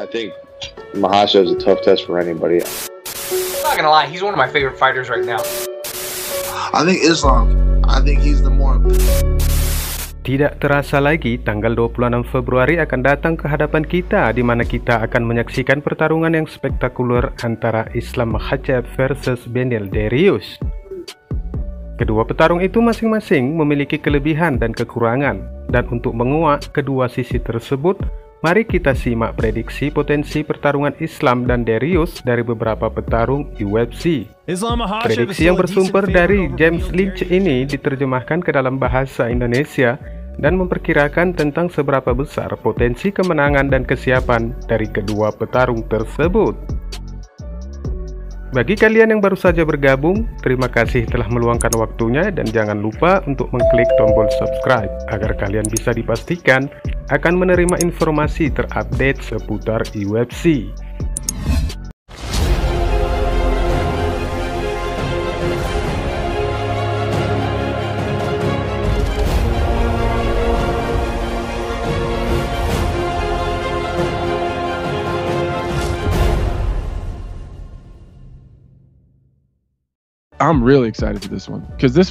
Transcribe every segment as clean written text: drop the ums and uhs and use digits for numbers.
I think Makhacev is a tough test for anybody. I'm not gonna lie, he's one of my favorite fighters right now. I think Islam. I think he's the more. Tidak terasa lagi, tanggal 26 Februari akan datang ke hadapan kita, di mana kita akan menyaksikan pertarungan yang spektakuler antara Islam Makhacev versus Beneil Dariush. Kedua petarung itu masing-masing memiliki kelebihan dan kekurangan, dan untuk menguak kedua sisi tersebut, mari kita simak prediksi potensi pertarungan Islam dan Dariush dari beberapa petarung UFC. Prediksi yang bersumber dari James Lynch ini diterjemahkan ke dalam bahasa Indonesia dan memperkirakan tentang seberapa besar potensi kemenangan dan kesiapan dari kedua petarung tersebut. Bagi kalian yang baru saja bergabung, terima kasih telah meluangkan waktunya dan jangan lupa untuk mengklik tombol subscribe agar kalian bisa dipastikan akan menerima informasi terupdate seputar UFC. I'm really excited for this one because this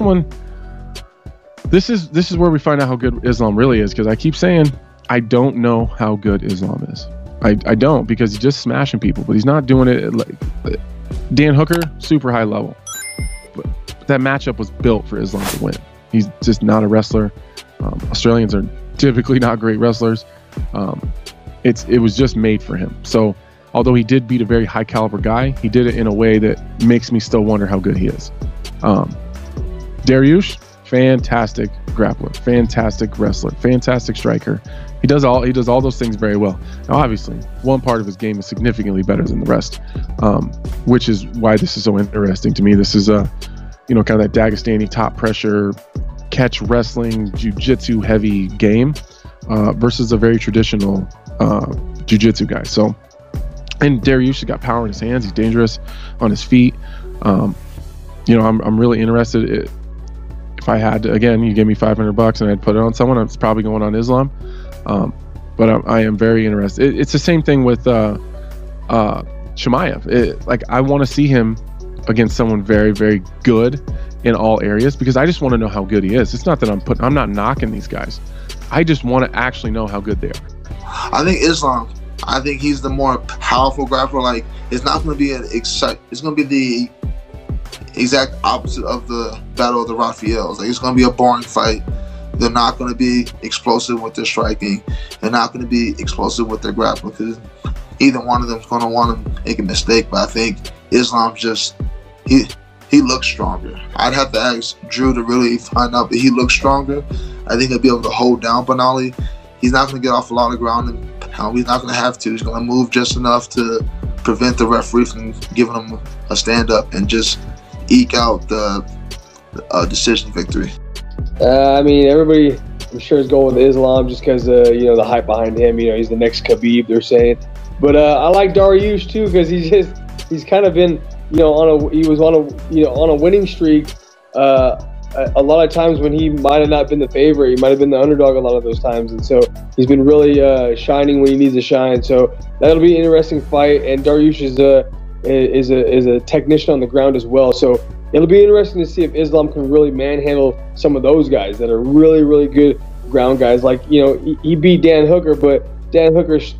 is where we find out how good Islam really is, because I keep saying I don't know how good Islam is. I don't, because he's just smashing people, but he's not doing it like Dan Hooker, super high level. But that matchup was built for Islam to win. He's just not a wrestler. Australians are typically not great wrestlers. It was just made for him. So although he did beat a very high caliber guy, he did it in a way that makes me still wonder how good he is. Dariush, fantastic grappler, fantastic wrestler, fantastic striker. He does all those things very well. Now, obviously, one part of his game is significantly better than the rest, which is why this is so interesting to me. This is kind of that Dagestani top pressure, catch wrestling, jiu-jitsu heavy game versus a very traditional jiu-jitsu guy. So. And Dariush has got power in his hands. He's dangerous on his feet. I'm really interested. If I had to, again, you gave me $500 and I'd put it on someone, it's probably going on Islam. But I am very interested. It's the same thing with Chimaev. I want to see him against someone very, very good in all areas, because I just want to know how good he is. It's not that I'm not knocking these guys. I just want to actually know how good they are. I think Islam. I think he's the more powerful grappler. Like, it's not going to be it's going to be the exact opposite of the Battle of the Raphaels. Like, it's going to be a boring fight. They're not going to be explosive with their striking. They're not going to be explosive with their grappling, because either one of them is going to want to make a mistake. But I think Islam he looks stronger. I'd have to ask Drew to really find out, but he looks stronger. I think he'll be able to hold down Beneil. He's not going to get off a lot of ground, and he's not going to have to. He's going to move just enough to prevent the referee from giving him a stand-up and just eke out the decision victory. I mean, everybody, I'm sure, is going with Islam just because the hype behind him. He's the next Khabib, they're saying. But I like Dariush too, because he's kind of been on a winning streak. A lot of times when he might have not been the favorite, he might have been the underdog a lot of those times, and so he's been really shining when he needs to shine. So that'll be an interesting fight, and Dariush is a technician on the ground as well. So it'll be interesting to see if Islam can really manhandle some of those guys that are really, really good ground guys. Like, he beat Dan Hooker, but Dan Hooker's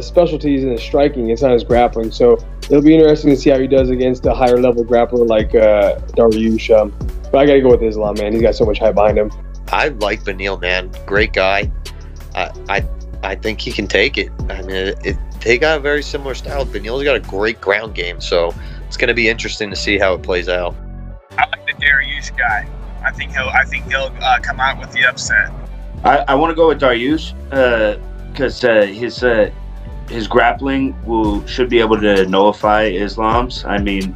specialty is in his striking, it's not his grappling. So it'll be interesting to see how he does against a higher level grappler like Dariush. But I gotta go with Islam, man. He's got so much hype behind him. I like Beneil, man. Great guy. I think he can take it. I mean, they got a very similar style. Beneil's got a great ground game, so it's going to be interesting to see how it plays out. I like the Dariush guy. I think he'll come out with the upset. I want to go with Dariush because his grappling should be able to nullify Islam's. I mean,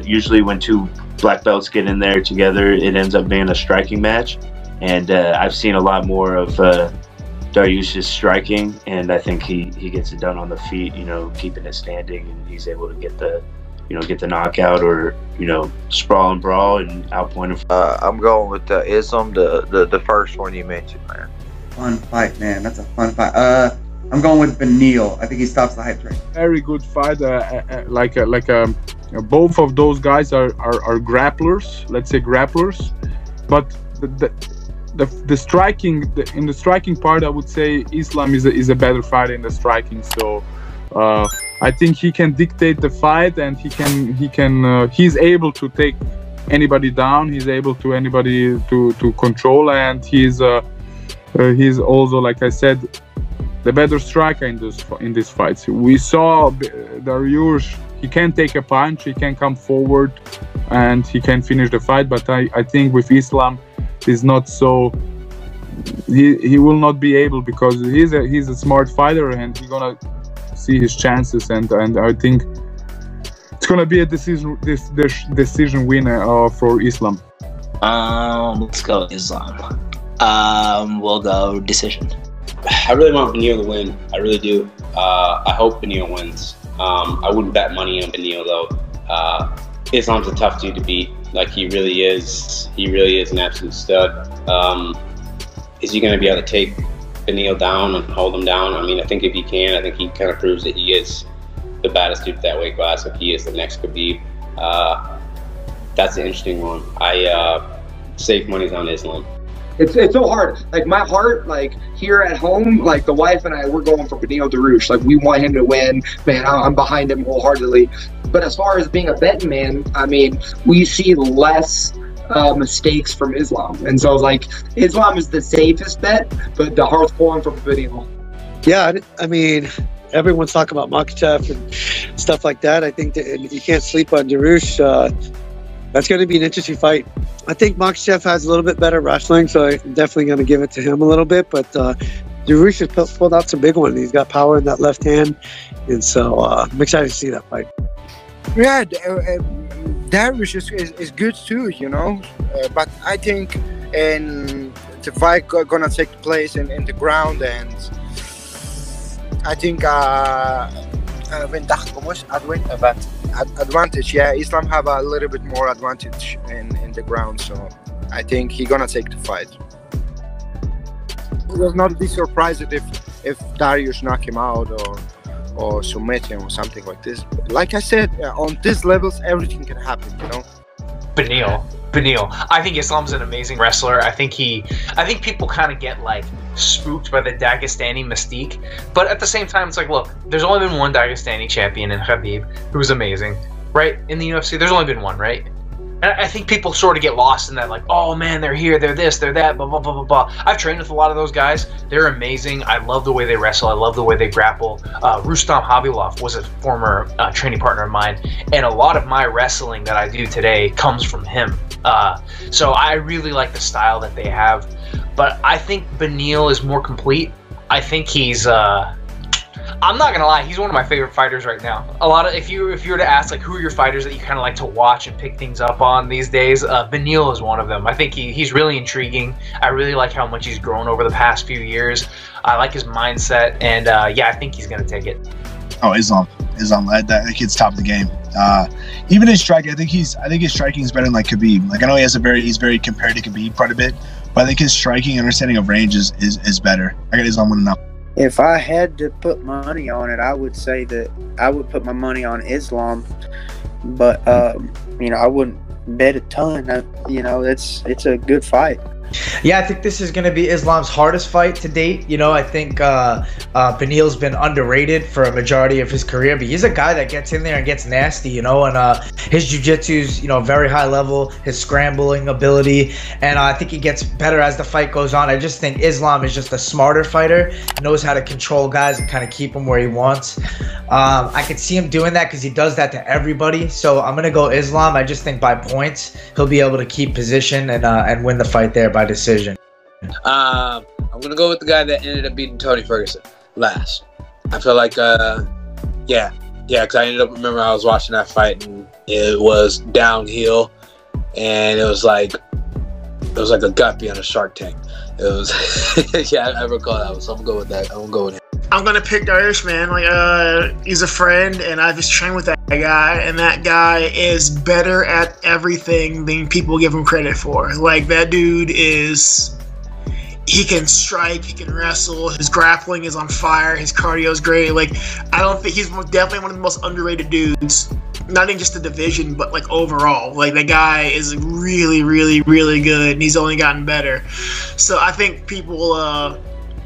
usually when two black belts get in there together, it ends up being a striking match, and I've seen a lot more of Dariush's striking, and I think he gets it done on the feet, keeping it standing, and he's able to get the knockout or sprawl and brawl and outpoint him. I'm going with Islam, the first one you mentioned, man. Fun fight, man. That's a fun fight. I'm going with Beneil. I think he stops the hype train. Very good fight. Both of those guys are grapplers. Let's say grapplers, but the striking in the striking part, I would say Islam is a better fighter in the striking. So I think he can dictate the fight, and he's able to take anybody down. He's able to anybody to control, and he's also, like I said, the better striker in these fights. We saw Dariush. He can take a punch, he can come forward, and he can finish the fight. But I think with Islam, he's not so. He will not be able, because he's a smart fighter, and he's gonna see his chances. And I think it's gonna be a decision winner for Islam. Let's go Islam. We'll go decision. I really want Beneil to win. I really do. I hope Beneil wins. I wouldn't bet money on Beneil though. Islam's a tough dude to beat. Like, he really is. He really is an absolute stud. Is he going to be able to take Beneil down and hold him down? I mean, I think if he can, I think he kind of proves that he is the baddest dude at that weight class. If he is the next Khabib, that's an interesting one. Safe money's on Islam. It's so hard. Like, my heart, like, here at home, like, the wife and I, we're going for Beneil Dariush. Like, we want him to win. Man, I'm behind him wholeheartedly. But as far as being a betting man, I mean, we see less mistakes from Islam. And so, like, Islam is the safest bet, but the heart's pulling for Beneil. Yeah, I mean, everyone's talking about Makhacev and stuff like that. I think that you can't sleep on Dariush. That's going to be an interesting fight. I think Makhacev has a little bit better wrestling, so I'm definitely going to give it to him a little bit. But Dariush has pulled out some big ones. He's got power in that left hand, and so I'm excited to see that fight. Yeah, Dariush is good too, you know. But I think the fight gonna take place in the ground, and I think advantage. Yeah, Islam have a little bit more advantage in the ground, so I think he's gonna take the fight. I will not be surprised if Dariush knock him out or submit him or something like this. But like I said, on these levels, everything can happen, you know. Beneil. I think Islam's an amazing wrestler. I think people kind of get like spooked by the Dagestani mystique, but at the same time, it's like, look, there's only been one Dagestani champion in Khabib, who's amazing, right? In the UFC, there's only been one, right? And I think people sort of get lost in that, like, oh man, they're here, they're this, they're that, blah, blah, blah, blah, blah. I've trained with a lot of those guys. They're amazing. I love the way they wrestle. I love the way they grapple. Rustam Habilov was a former training partner of mine, and a lot of my wrestling that I do today comes from him. So I really like the style that they have. But I think Beneil is more complete. I think he's... I'm not gonna lie, he's one of my favorite fighters right now. If you were to ask, like, who are your fighters that you kind of like to watch and pick things up on these days, Beneil is one of them. I think he's really intriguing. I really like how much he's grown over the past few years. I like his mindset, and yeah, I think he's gonna take it. Oh, Islam, that kid's top of the game. Even his striking, I think his striking is better than like Khabib. Like, I know he's very compared to Khabib quite a bit, but I think his striking and understanding of range is better. I got Islam winning up. If I had to put money on it, I would say that I would put my money on Islam, but you know, I wouldn't bet a ton. You know, it's a good fight. Yeah, I think this is going to be Islam's hardest fight to date. You know, I think Beneil's been underrated for a majority of his career, but he's a guy that gets in there and gets nasty, you know, and his jiu-jitsu's, you know, very high level, his scrambling ability, and I think he gets better as the fight goes on. I just think Islam is just a smarter fighter, knows how to control guys and kind of keep them where he wants. I could see him doing that because he does that to everybody, so I'm going to go Islam. I just think by points, he'll be able to keep position and win the fight there by decision. I'm gonna go with the guy that ended up beating Tony Ferguson last. I feel like yeah, because I ended up, remember, I was watching that fight and it was downhill, and it was like a guppy on a Shark Tank. It was yeah, I recall that one, so I'm gonna go with that. I'm gonna go with him. I'm gonna pick Dariush, man. Like, he's a friend, and I've just trained with that guy, and that guy is better at everything than people give him credit for. Like, that dude is he can strike, he can wrestle, his grappling is on fire, his cardio is great. Like, I don't think he's definitely one of the most underrated dudes. Not in just the division, but like overall. Like, the guy is really, really, really good, and he's only gotten better. So I think people,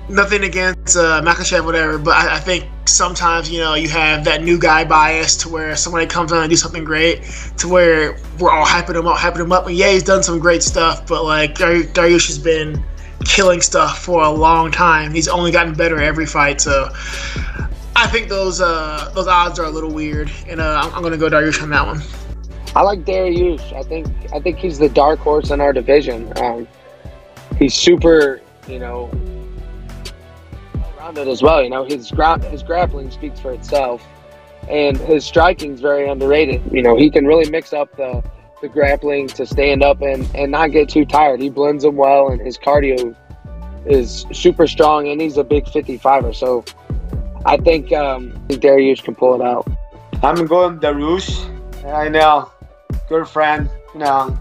nothing against Makhacev, whatever, but I think sometimes, you know, you have that new guy bias to where somebody comes on and do something great, to where we're all hyping him up. And yeah, he's done some great stuff, but like Dariush has been killing stuff for a long time. He's only gotten better every fight, so I think those odds are a little weird, and I'm gonna go Dariush on that one. I like Dariush. I think he's the dark horse in our division. He's super, you know, well-rounded as well. You know, his grappling speaks for itself, and his striking's very underrated. You know, he can really mix up the grappling to stand up and not get too tired. He blends them well, and his cardio is super strong, and he's a big 55er. So I think Dariush can pull it out. I'm going Dariush. I know, good friend. You know,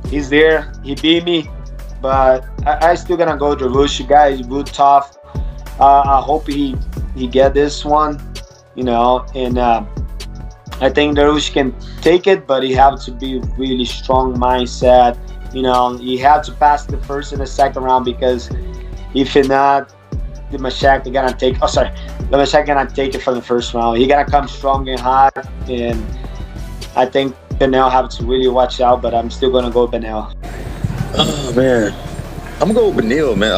he's there. He beat me, but I still gonna go Dariush. The guy is good, tough. I hope he get this one. You know, and I think Dariush can take it, but he have to be really strong mindset. You know, he have to pass the first and the second round, because if not, the Mashak gonna take. Oh, sorry, the Mashak gonna take it from the first round. He gotta come strong and hot, and I think Beneil have to really watch out. But I'm still gonna go Beneil. Oh man, I'm gonna go with Beneil, man.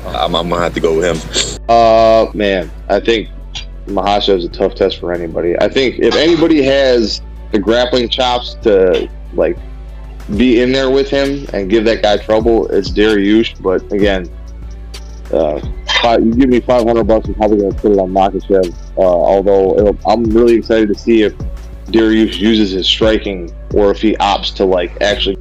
I'm gonna have to go with him. Man, I think Makhacev is a tough test for anybody. I think if anybody has the grappling chops to like be in there with him and give that guy trouble, it's Dariush. But again, you give me $500, I'm probably going to put it on Makhacev. Although I'm really excited to see if Dariush uses his striking, or if he opts to like actually